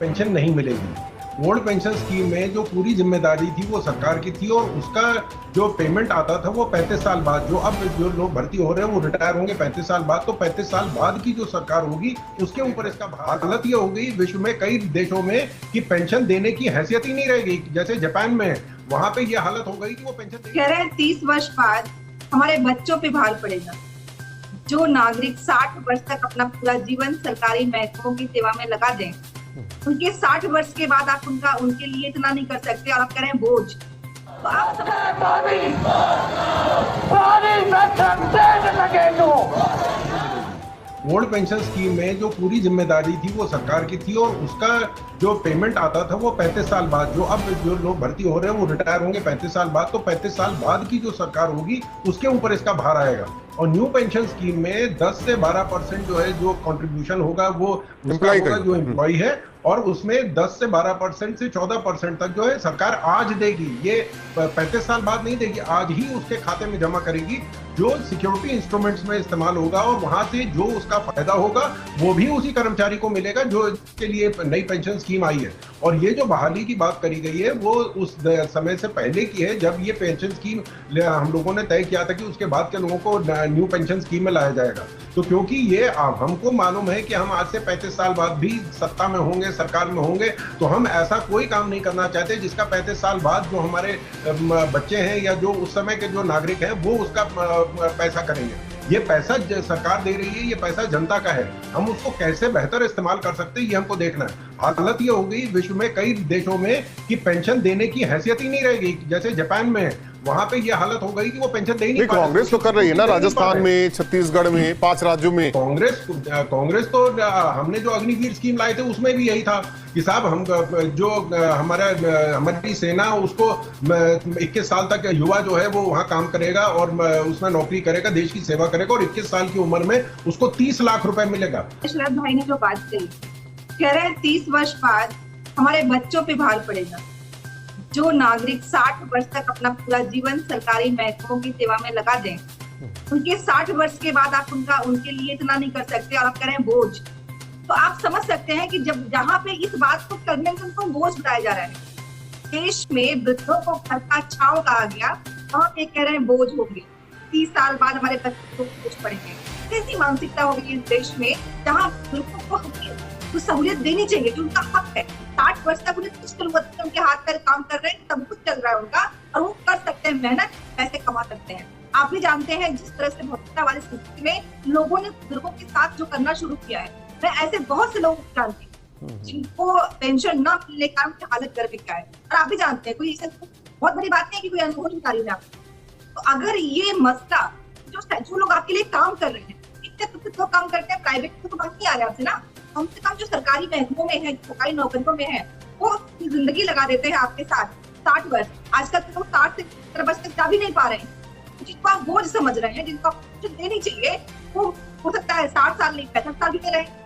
Pension नहीं मिलेगी। Old pension scheme में जो पूरी जिम्मेदारी थी वो सरकार की थी और उसका जो पेमेंट आता था वो 35 साल बाद, जो लोग भर्ती हो रहे हैं वो रिटायर होंगे 35 साल बाद, तो 35 साल बाद की जो सरकार होगी उसके ऊपर इसका हालत ये हो गई विश्व में कई देशों में कि पेंशन देने की हैसियत ही नहीं रहेगी। जैसे जापान में वहां पे ये हालत हो गई कि वो पेंशन कह रहे हैं 30 वर्ष बाद हमारे बच्चों पे भार पड़ेगा। जो नागरिक 60 वर्ष तक अपना पूरा जीवन सरकारी महकमों की सेवा में लगा दें, उनके 60 वर्ष के बाद आप उनके लिए इतना नहीं कर सकते और आप कह रहे हैं बोझ। तो आप ओल्ड पेंशन स्कीम में जो पूरी जिम्मेदारी थी वो सरकार की थी और उसका जो पेमेंट आता था वो 35 साल बाद, जो लोग भर्ती हो रहे हैं वो रिटायर होंगे 35 साल बाद, तो 35 साल बाद की जो सरकार होगी उसके ऊपर इसका भार आएगा। और न्यू पेंशन स्कीम में 10 से 12% जो है जो कंट्रीब्यूशन होगा वो उसका होगा जो एम्प्लॉय है, और उसमें 10 से 12% से 14% तक जो है सरकार आज देगी। ये 35 साल बाद नहीं देगी, आज ही उसके खाते में जमा करेगी, जो सिक्योरिटी इंस्ट्रूमेंट्स में इस्तेमाल होगा और वहां से जो उसका फायदा होगा वो भी उसी कर्मचारी को मिलेगा जो इसके लिए नई पेंशन स्कीम आई है। और ये जो बहाली की बात करी गई है वो उस समय से पहले की है जब ये पेंशन स्कीम हम लोगों ने तय किया था कि उसके बाद के लोगों को न्यू पेंशन स्कीम में लाया जाएगा। तो क्योंकि ये हमको मालूम है कि हम आज से 35 साल बाद भी सत्ता में होंगे, सरकार में होंगे, तो हम ऐसा कोई काम नहीं करना चाहते जिसका 35 साल बाद जो हमारे बच्चे हैं या जो उस समय के जो नागरिक हैं वो उसका पैसा करेंगे। ये पैसा सरकार दे रही है, ये पैसा जनता का है, हम उसको कैसे बेहतर इस्तेमाल कर सकते हैं ये हमको देखना है। हालत ये हो गई विश्व में कई देशों में कि पेंशन देने की हैसियत ही नहीं रहेगी। जैसे जापान में वहां पे ये हालत हो गई कि वो पेंशन दे ही नहीं पा रहे। कांग्रेस तो कर रही है ना, राजस्थान में, छत्तीसगढ़ में, 5 राज्यों में। कांग्रेस तो हमने जो अग्निवीर स्कीम लाए थे उसमें भी यही था कि साहब हम जो हमारी सेना उसको 21 साल तक युवा जो है वो वहां काम करेगा और उसमें नौकरी करेगा, देश की सेवा करेगा, और 21 साल की उम्र में उसको 30 लाख रुपए मिलेगा। शरद भाई ने जो बात कही, कह रहे हैं 30 वर्ष बाद हमारे बच्चों पे भार पड़ेगा। जो नागरिक 60 वर्ष तक अपना पूरा जीवन सरकारी महकमों की सेवा में लगा दें, उनके 60 वर्ष के बाद आप उनके लिए इतना नहीं कर सकते और आप कह रहे हैं बोझ। तो आप समझ सकते हैं कि जब जहाँ पे इस बात को करने में उनको बोझ बनाया जा रहा है, देश में वृद्धों को घर का छांव कहा गया, वहां पे कह रहे हैं बोझ हो गए, 30 साल बाद हमारे बच्चों को बोझ पड़ेंगे। कैसी मानसिकता होगी इस देश में जहाँ लोगों को कुछ सहूलियत देनी चाहिए जो उनका हक है। 60 वर्ष तक उन्हें कुछ उनके हाथ पैर काम कर रहे हैं, सब कुछ चल रहा है उनका, और वो कर सकते हैं मेहनत, पैसे कमा सकते हैं। आप भी जानते हैं जिस तरह से भौतिकता वाली स्थिति में लोगों ने बुजुर्गों के साथ जो करना शुरू किया है, मैं ऐसे बहुत से लोग जानती हूँ जिनको पेंशन न मिलने का उनकी हालत गर्भ का है। और आप भी जानते हैं, कोई बहुत बड़ी बात नहीं है कि कोई अनुभव नहीं है आपको। तो अगर ये मसला जो लोग आपके लिए काम कर रहे हैं, इतने तो काम करते हैं, प्राइवेट तो बात नहीं आ रहा आपसे ना, कम से कम जो सरकारी महकमों में है, सरकारी नौकरियों में है, वो जिंदगी लगा देते हैं आपके साथ 60 वर्ष। आजकल तो 60 से 70 वर्ष तक जा भी नहीं पा रहे हैं। जिनको आप बोझ समझ रहे हैं, जिनको आप देनी चाहिए, वो हो सकता है 60 साल नहीं 65 साल भी दे रहे हैं।